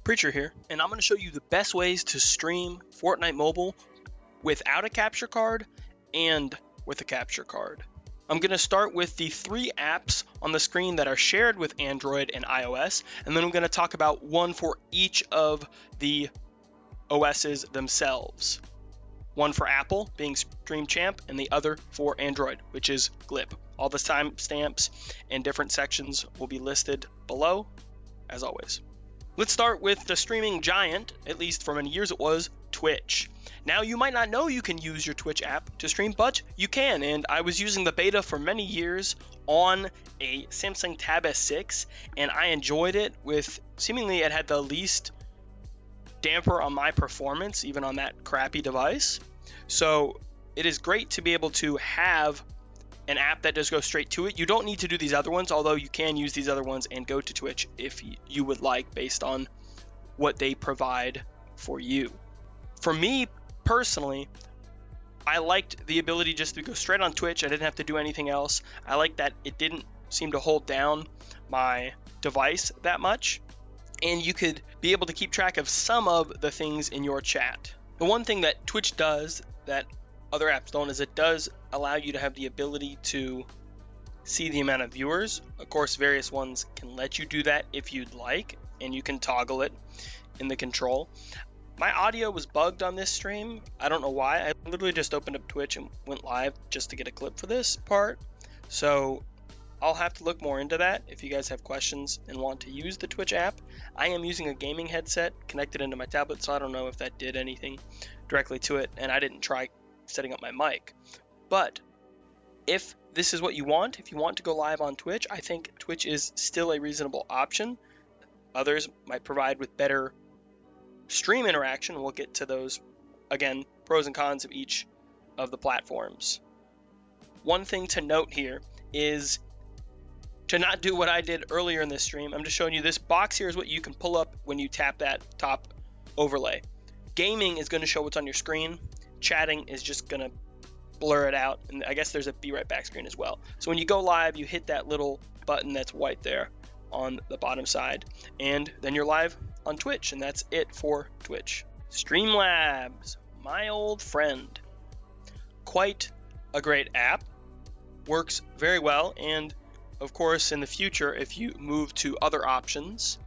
Preacher here, and I'm going to show you the best ways to stream Fortnite Mobile without a capture card and with a capture card. I'm going to start with the 3 apps on the screen that are shared with Android and iOS, and then I'm going to talk about one for each of the OSs themselves. One for Apple, being Streamchamp, and the other for Android, which is Glip. All the timestamps and different sections will be listed below, as always. Let's start with the streaming giant, at least for many years it was, Twitch. Now, you might not know you can use your Twitch app to stream, but you can, and I was using the beta for many years on a Samsung Tab S6, and I enjoyed it with, seemingly it had the least damper on my performance, even on that crappy device. So it is great to be able to have an app that does go straight to it. You don't need to do these other ones, although you can use these other ones and go to Twitch if you would like, based on what they provide for you. For me personally, I liked the ability just to go straight on Twitch. I didn't have to do anything else. I liked that it didn't seem to hold down my device that much, and you could be able to keep track of some of the things in your chat. The one thing that Twitch does that other apps don't is it does allow you to have the ability to see the amount of viewers. Of course, various ones can let you do that if you'd like, and you can toggle it in the control. My audio was bugged on this stream. I don't know why. I literally just opened up Twitch and went live just to get a clip for this part. So I'll have to look more into that if you guys have questions and want to use the Twitch app. I am using a gaming headset connected into my tablet, so I don't know if that did anything directly to it, and I didn't try setting up my mic. But if this is what you want, if you want to go live on Twitch, I think Twitch is still a reasonable option. Others might provide with better stream interaction. We'll get to those, again, pros and cons of each of the platforms. One thing to note here is to not do what I did earlier in this stream. I'm just showing you this box here is what you can pull up when you tap that top overlay. Gaming is going to show what's on your screen. Chatting is just going to blur it out, and I guess there's a be right back screen as well. So when you go live, you hit that little button that's white there on the bottom side, and then you're live on Twitch, and that's it for Twitch. Streamlabs, my old friend. Quite a great app. Works very well, and of course in the future, if you move to other options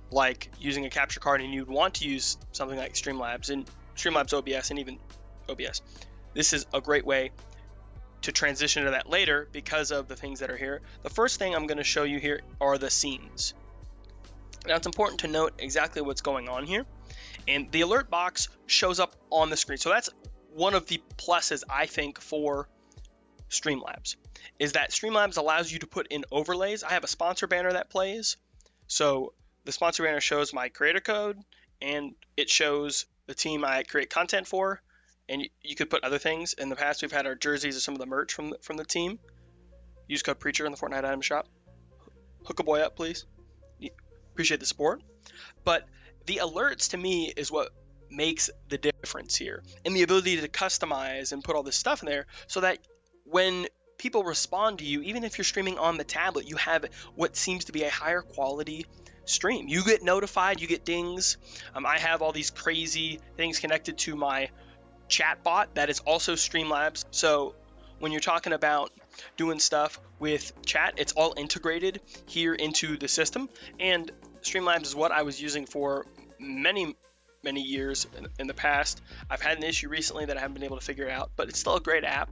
like using a capture card and you'd want to use something like Streamlabs and Streamlabs OBS and even OBS, this is a great way to transition to that later because of the things that are here. The first thing I'm going to show you here are the scenes. Now, it's important to note exactly what's going on here, and the alert box shows up on the screen. So that's one of the pluses, I think, for Streamlabs, is that Streamlabs allows you to put in overlays. I have a sponsor banner that plays. So the sponsor banner shows my creator code, and it shows the team I create content for, and you could put other things. In the past, we've had our jerseys or some of the merch from the team. Use code Preacher in the Fortnite item shop. Hook a boy up, please. Appreciate the support. But the alerts, to me, is what makes the difference here, and the ability to customize and put all this stuff in there so that when people respond to you, even if you're streaming on the tablet, you have what seems to be a higher quality stream. You get notified, you get dings. I have all these crazy things connected to my chat bot that is also Streamlabs. So when you're talking about doing stuff with chat, it's all integrated here into the system. And Streamlabs is what I was using for many years in the past. I've had an issue recently that I haven't been able to figure out, but it's still a great app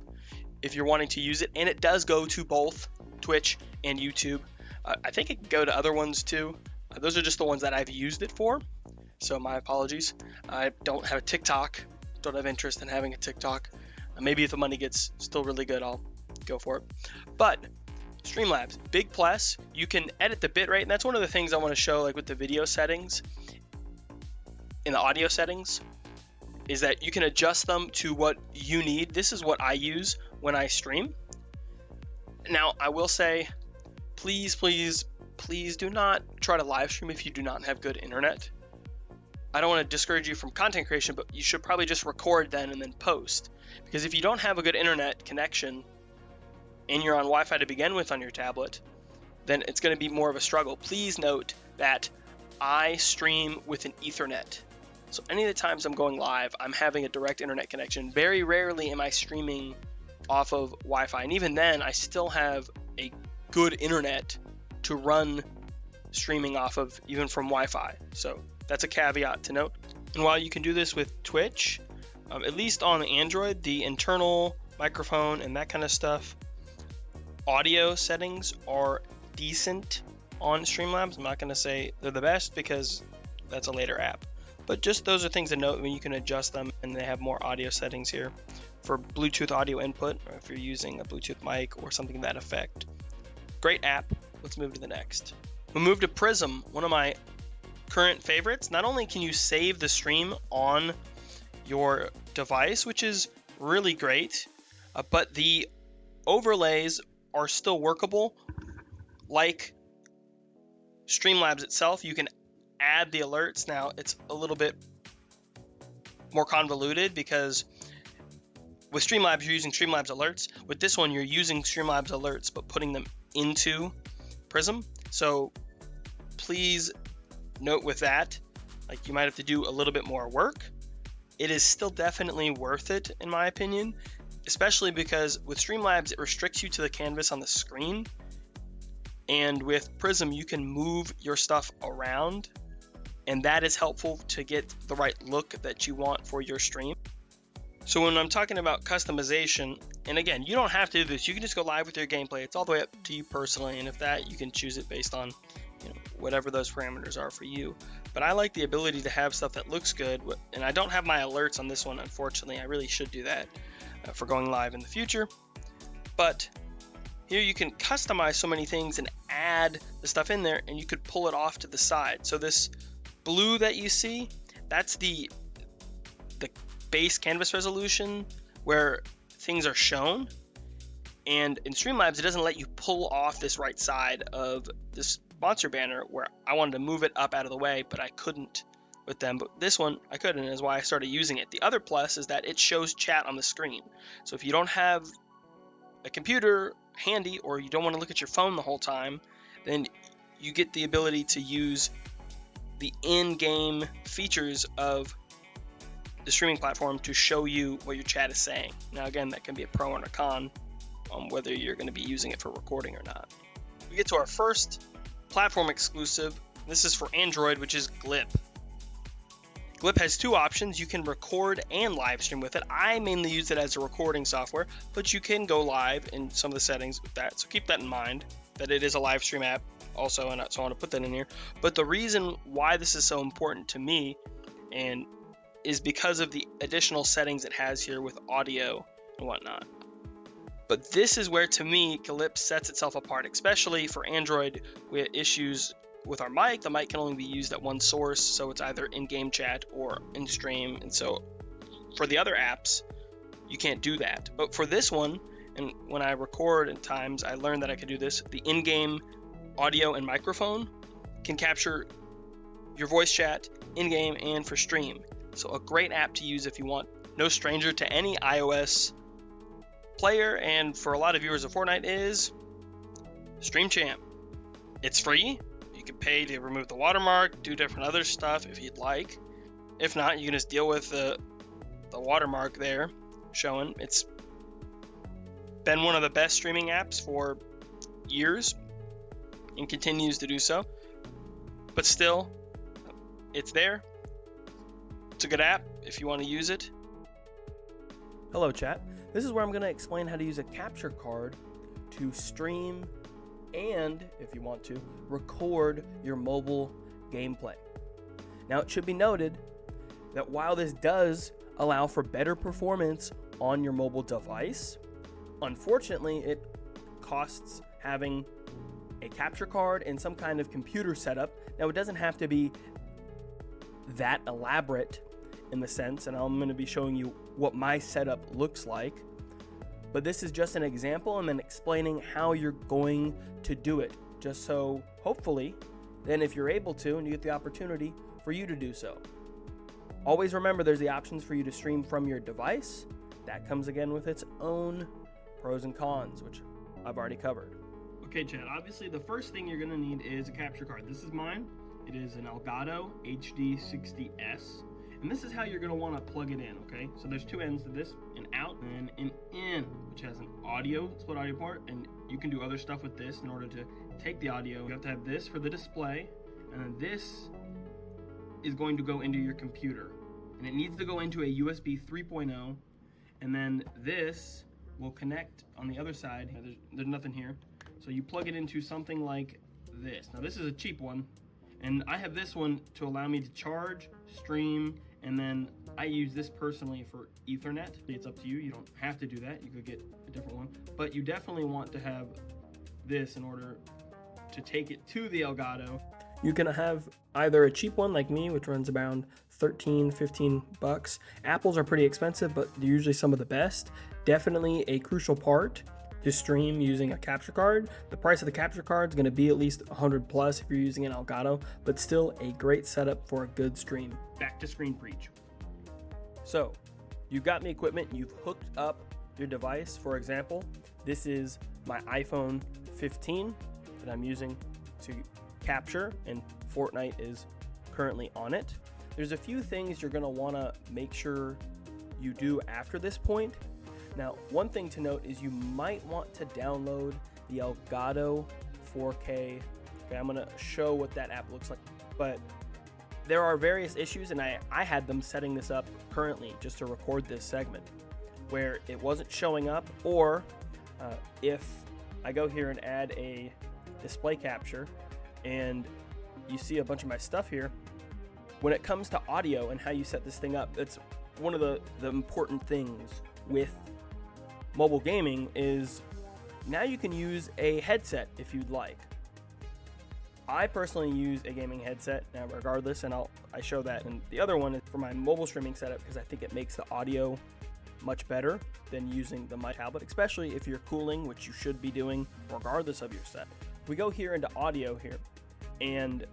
if you're wanting to use it. And it does go to both Twitch and YouTube. I think it can go to other ones too. Those are just the ones that I've used it for, so my apologies. I don't have a TikTok, don't have interest in having a TikTok. Maybe if the money gets still really good, I'll go for it. But Streamlabs, big plus. You can edit the bitrate, and that's one of the things I want to show, like with the video settings, in the audio settings, is that you can adjust them to what you need. This is what I use when I stream. Now, I will say, please do not try to live stream if you do not have good internet. I don't want to discourage you from content creation, but you should probably just record then and then post. Because if you don't have a good internet connection and you're on Wi-Fi to begin with on your tablet, then it's going to be more of a struggle. Please note that I stream with an Ethernet. So any of the times I'm going live, I'm having a direct internet connection. Very rarely am I streaming off of Wi-Fi. And even then, I still have a good internet to run streaming off of, even from Wi-Fi. So that's a caveat to note. And while you can do this with Twitch, at least on Android, the internal microphone and that kind of stuff, audio settings are decent on Streamlabs. I'm not going to say they're the best because that's a later app. But just those are things to note when you can adjust them, and they have more audio settings here for Bluetooth audio input, or if you're using a Bluetooth mic or something to that effect. Great app. Let's move to the next. We'll move to Prism, one of my current favorites. Not only can you save the stream on your device, which is really great, but the overlays are still workable. Like Streamlabs itself, you can add the alerts. Now it's a little bit more convoluted because with Streamlabs you're using Streamlabs alerts. With this one you're using Streamlabs alerts but putting them into Prism. So please note with that, like, you might have to do a little bit more work. It is still definitely worth it in my opinion, especially because with Streamlabs it restricts you to the canvas on the screen, and with Prism you can move your stuff around, and that is helpful to get the right look that you want for your stream. So when I'm talking about customization, and again, you don't have to do this, you can just go live with your gameplay. It's all the way up to you personally, and if that, you can choose it based on, you know, whatever those parameters are for you. But I like the ability to have stuff that looks good, and I don't have my alerts on this one, unfortunately. I really should do that for going live in the future. But here you can customize so many things and add the stuff in there, and you could pull it off to the side. So this blue that you see, that's the base canvas resolution where things are shown. And in Streamlabs, it doesn't let you pull off this right side of this sponsor banner, where I wanted to move it up out of the way, but I couldn't with them. But this one I could, and is why I started using it. The other plus is that it shows chat on the screen. So if you don't have a computer handy, or you don't want to look at your phone the whole time, then you get the ability to use the in-game features of the streaming platform to show you what your chat is saying. Now again, that can be a pro and a con on whether you're going to be using it for recording or not. We get to our first platform exclusive. This is for Android, which is Glip. Glip has two options. You can record and live stream with it. I mainly use it as a recording software, but you can go live in some of the settings with that. So keep that in mind, that it is a live stream app also, and so I want to put that in here. But the reason why this is so important to me and is because of the additional settings it has here with audio and whatnot. But this is where, to me, Glip sets itself apart, especially for Android with issues with our mic. The mic can only be used at one source, so it's either in-game chat or in-stream. And so for the other apps, you can't do that. But for this one, and when I record at times, I learned that I could do this. The in-game audio and microphone can capture your voice chat in-game and for stream. So a great app to use if you want. No stranger to any iOS player, and for a lot of viewers of Fortnite, is Streamchamp. It's free. You can pay to remove the watermark, do different other stuff if you'd like. If not, you can just deal with the watermark there showing. It's been one of the best streaming apps for years and continues to do so. But still, it's there. It's a good app if you want to use it. Hello chat. This is where I'm going to explain how to use a capture card to stream and, if you want to, record your mobile gameplay. Now it should be noted that while this does allow for better performance on your mobile device, unfortunately it costs having a capture card and some kind of computer setup. Now it doesn't have to be that elaborate in the sense, and I'm going to be showing you what my setup looks like, but this is just an example and then explaining how you're going to do it, just so hopefully then if you're able to and you get the opportunity for you to do so. Always remember there's the options for you to stream from your device. That comes again with its own pros and cons, which I've already covered. Okay chat, obviously the first thing you're going to need is a capture card. This is mine It is an Elgato HD60S. And this is how you're going to want to plug it in, okay? So there's two ends to this, an out and an in, which has an audio, split audio port, and you can do other stuff with this in order to take the audio. You have to have this for the display, and then this is going to go into your computer. And it needs to go into a USB 3.0, and then this will connect on the other side. There's nothing here. So you plug it into something like this. Now this is a cheap one, and I have this one to allow me to charge, stream, and then I use this personally for Ethernet. It's up to you, you don't have to do that. You could get a different one, but you definitely want to have this in order to take it to the Elgato. You can have either a cheap one like me, which runs around 13, 15 bucks. Apples are pretty expensive, but they're usually some of the best. Definitely a crucial part to stream using a capture card. The price of the capture card is going to be at least 100 plus if you're using an Elgato, but still a great setup for a good stream. Back to Screen Preach. So you've got the equipment, you've hooked up your device. For example, this is my iPhone 15 that I'm using to capture, and Fortnite is currently on it. There's a few things you're going to want to make sure you do after this point. Now, one thing to note is you might want to download the Elgato 4K. Okay, I'm going to show what that app looks like, but there are various issues, and I had them setting this up currently just to record this segment, where it wasn't showing up, or if I go here and add a display capture, and you see a bunch of my stuff here, when it comes to audio and how you set this thing up, it's one of the important things with mobile gaming is now you can use a headset if you'd like. I personally use a gaming headset regardless, and I show that. And the other one is for my mobile streaming setup because I think it makes the audio much better than using my tablet, especially if you're cooling, which you should be doing regardless of your set. We go here into audio here, and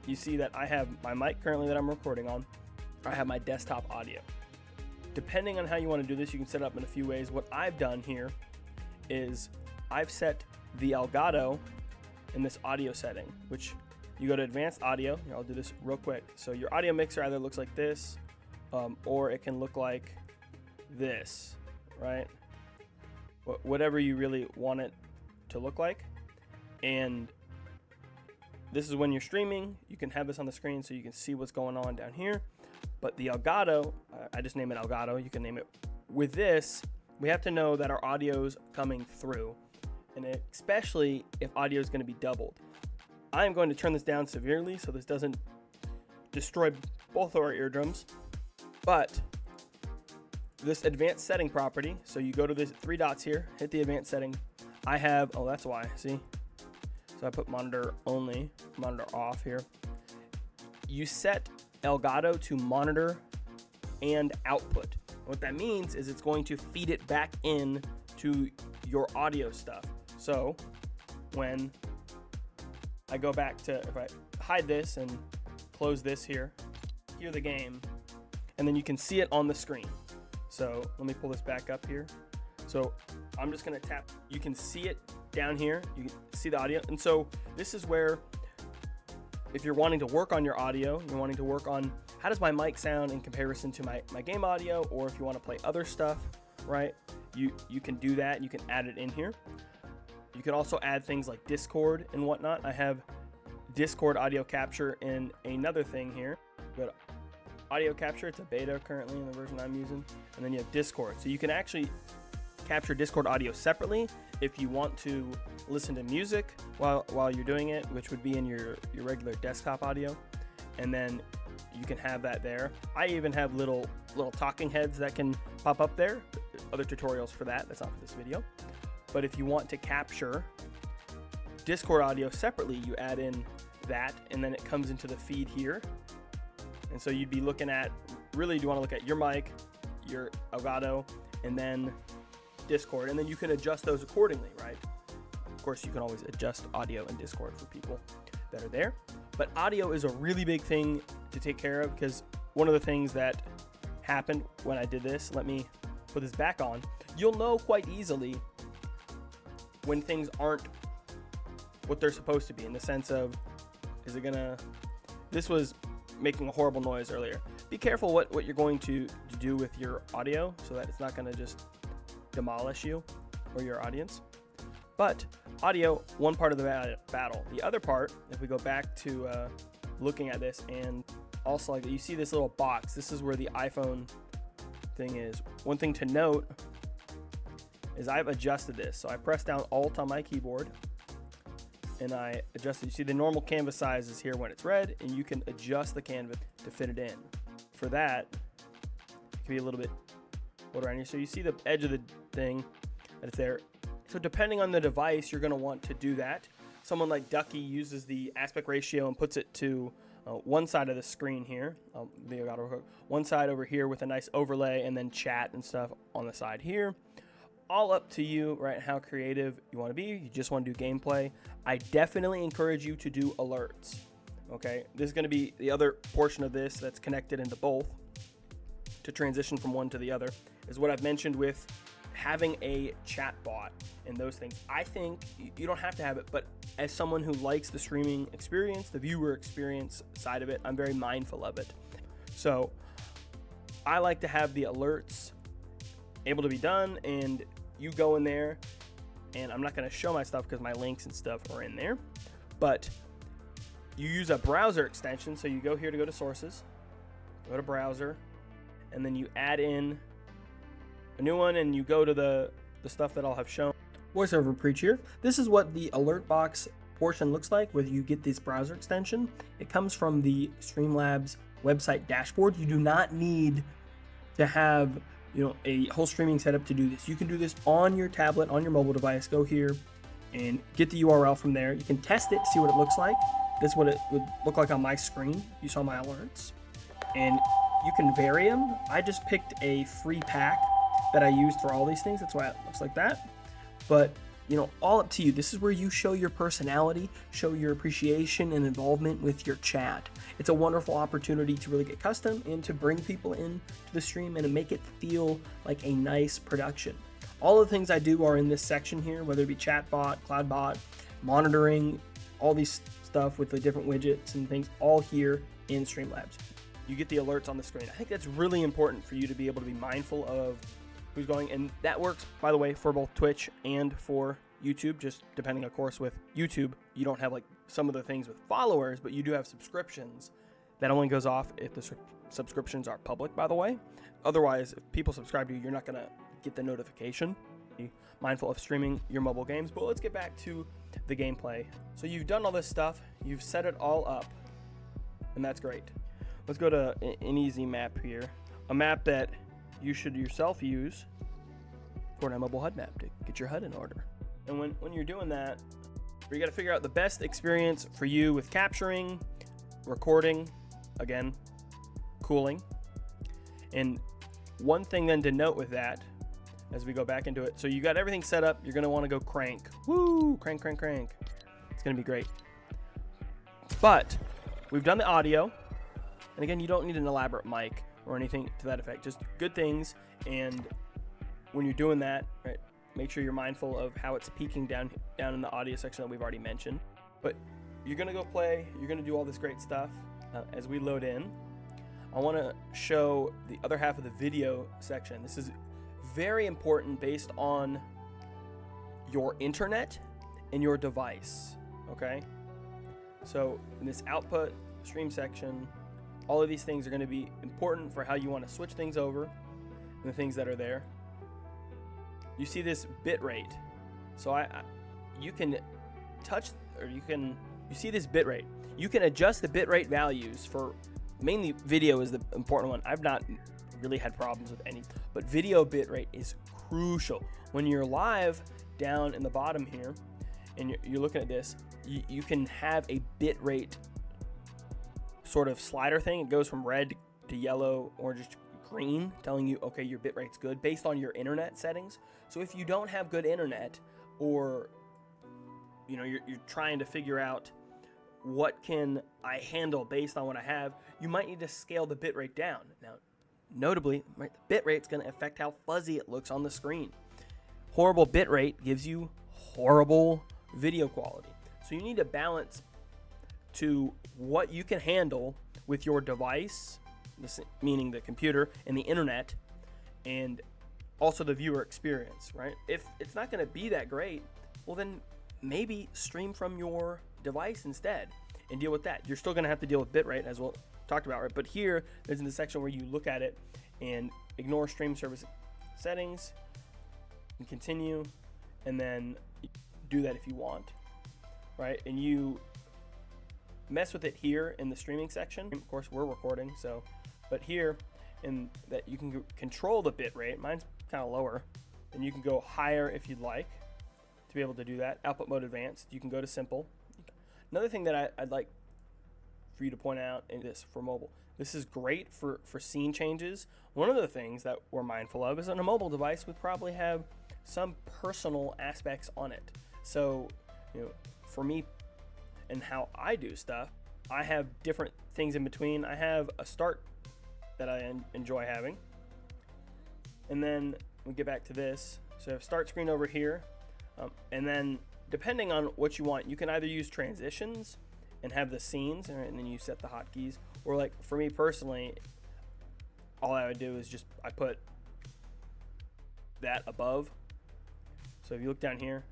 you see that I have my mic currently that I'm recording on. I have my desktop audio. Depending on how you want to do this, you can set it up in a few ways. What I've done here is I've set the Elgato in this audio setting, which you go to advanced audio. Here, I'll do this real quick. So your audio mixer either looks like this, or it can look like this, right? Whatever you really want it to look like. And this is when you're streaming. You can have this on the screen so you can see what's going on down here. But the Elgato, I just name it Elgato. You can name it. With this, we have to know that our audio is coming through, and especially if audio is going to be doubled. I'm going to turn this down severely so this doesn't destroy both of our eardrums. But this advanced setting property, so you go to the three dots here, hit the advanced setting. I have, oh, that's why, see? So I put monitor only, monitor off here. You set Elgato to monitor and output. What that means is it's going to feed it back in to your audio stuff. So when I go back to, if I hide this and close this here, hear the game, and then you can see it on the screen. So let me pull this back up here. So I'm just gonna tap, you can see it down here, you can see the audio. And so this is where, if you're wanting to work on your audio, you're wanting to work on how does my mic sound in comparison to my game audio, or if you want to play other stuff, right? You can do that. You can add it in here. You can also add things like Discord and whatnot. I have Discord audio capture in another thing here. Go to audio capture. It's a beta currently in the version I'm using. And then you have Discord. So you can actually capture Discord audio separately if you want to listen to music while you're doing it, which would be in your regular desktop audio, and then you can have that there. I even have little talking heads that can pop up there. Other tutorials for that. That's not for this video. But if you want to capture Discord audio separately, you add in that, and then it comes into the feed here. And so you'd be looking at, really, you want to look at your mic, your Elgato, and then Discord, and then you can adjust those accordingly, right? Of course, you can always adjust audio in Discord for people that are there. But audio is a really big thing to take care of, because one of the things that happened when I did this, let me put this back on, you'll know quite easily when things aren't what they're supposed to be, in the sense of, is it gonna this was making a horrible noise earlier. Be careful what you're going to do with your audio so that it's not going to just demolish you or your audience. But audio, one part of the battle. The other part, if we go back to looking at this, and also like you see this little box, this is where the iPhone thing is. One thing to note is I've adjusted this. So I press down Alt on my keyboard and I adjusted. You see the normal canvas size is here when it's red, and you can adjust the canvas to fit it in. For that, it can be a little bit around here. So you see the edge of the thing that it's there. So depending on the device, you're going to want to do that. Someone like Ducky uses the aspect ratio and puts it to one side of the screen here. One side over here with a nice overlay, and then chat and stuff on the side here. All up to you, right? How creative you want to be. You just want to do gameplay. I definitely encourage you to do alerts. Okay, this is going to be the other portion of this that's connected into both to transition from one to the other, is what I've mentioned with having a chat bot and those things. I think you don't have to have it, but as someone who likes the streaming experience, the viewer experience side of it, I'm very mindful of it. So I like to have the alerts able to be done, and you go in there, and I'm not going to show my stuff because my links and stuff are in there, but you use a browser extension. So you go here to go to sources, go to browser, and then you add in a new one, and you go to the stuff that I'll have shown. VoiceOver Preach here. This is what the alert box portion looks like whether you get this browser extension. It comes from the Streamlabs website dashboard. You do not need to have a whole streaming setup to do this. You can do this on your tablet, on your mobile device. Go here and get the URL from there. You can test it, see what it looks like. This is what it would look like on my screen. You saw my alerts. And you can vary them. I just picked a free pack that I used for all these things. That's why it looks like that. But all up to you. This is where you show your personality, show your appreciation and involvement with your chat. It's a wonderful opportunity to really get custom and to bring people into the stream and to make it feel like a nice production. All of the things I do are in this section here, whether it be chatbot, cloudbot, monitoring, all these stuff with the different widgets and things, all here in Streamlabs. You get the alerts on the screen. I think that's really important for you to be able to be mindful of who's going, and that works, by the way, for both Twitch and for YouTube, just depending, of course. With YouTube, you don't have like some of the things with followers, but you do have subscriptions. That only goes off if the subscriptions are public, by the way. Otherwise, if people subscribe to you, you're not going to get the notification. Be mindful of streaming your mobile games, but let's get back to the gameplay. So you've done all this stuff, you've set it all up, and that's great. Let's go to an easy map here, a map that you should yourself use, Fortnite Mobile HUD map, to get your HUD in order. And when you're doing that, you got to figure out the best experience for you with capturing, recording, again, cooling. And one thing then to note with that, as we go back into it, so you got everything set up, you're going to want to go crank. Woo, crank, crank, crank. It's going to be great. But we've done the audio. And again, you don't need an elaborate mic or anything to that effect, just good things. And when you're doing that, right, make sure you're mindful of how it's peaking down in the audio section that we've already mentioned. But you're gonna go play, you're gonna do all this great stuff. As we load in, I wanna show the other half of the video section. This is very important based on your internet and your device, okay? So in this output stream section, all of these things are going to be important for how you want to switch things over and the things that are there. You see this bitrate. So you can touch, or you see this bitrate. You can adjust the bitrate values for, mainly video is the important one. I've not really had problems with any, but video bitrate is crucial. When you're live down in the bottom here and you're looking at this, you can have a bitrate sort of slider thing. It goes from red to yellow, orange to green, telling you, okay, your bitrate's good based on your internet settings. So if you don't have good internet, or you're trying to figure out what can I handle based on what I have, you might need to scale the bitrate down. Now, notably, right, the bitrate's going to affect how fuzzy it looks on the screen. Horrible bitrate gives you horrible video quality. So you need to balance to what you can handle with your device, meaning the computer and the internet, and also the viewer experience, right? If it's not going to be that great, well then maybe stream from your device instead and deal with that. You're still going to have to deal with bitrate, as we'll talked about, right? But here there's in the section where you look at it and ignore stream service settings and continue, and then do that if you want, right? And you mess with it here in the streaming section. Of course, we're recording, so, but here in that you can control the bit rate. Mine's kind of lower, and you can go higher if you'd like to be able to do that. Output mode advanced, you can go to simple. Another thing that I'd like for you to point out in this for mobile, this is great for scene changes. One of the things that we're mindful of is on a mobile device would probably have some personal aspects on it. So, you know, for me and how I do stuff, I have different things in between. I have a start that I enjoy having, and then we get back to this. So I have start screen over here, and then depending on what you want, you can either use transitions and have the scenes, and then you set the hotkeys, or like for me personally, all I would do is just I put that above. So if you look down here,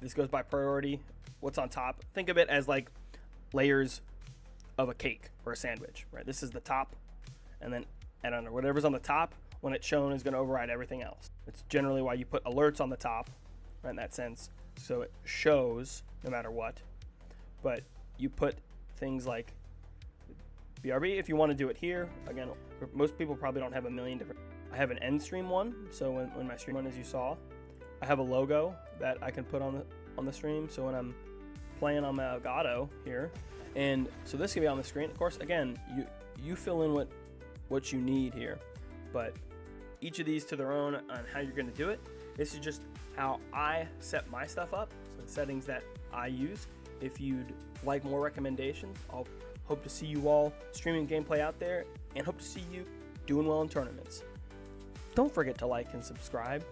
this goes by priority. What's on top? Think of it as like layers of a cake or a sandwich, right? This is the top, and then I don't know, whatever's on the top when it's shown is going to override everything else. It's generally why you put alerts on the top, right, in that sense, so it shows no matter what. But you put things like BRB if you want to do it here. Again, most people probably don't have a million different. I have an end stream one, so when my stream one, as you saw, I have a logo that I can put on the stream. So when I'm playing on my Elgato here, and so this can be on the screen. Of course, again, you fill in what you need here, but each of these to their own on how you're going to do it. This is just how I set my stuff up, so the settings that I use. If you'd like more recommendations, I'll hope to see you all streaming gameplay out there, and hope to see you doing well in tournaments. Don't forget to like and subscribe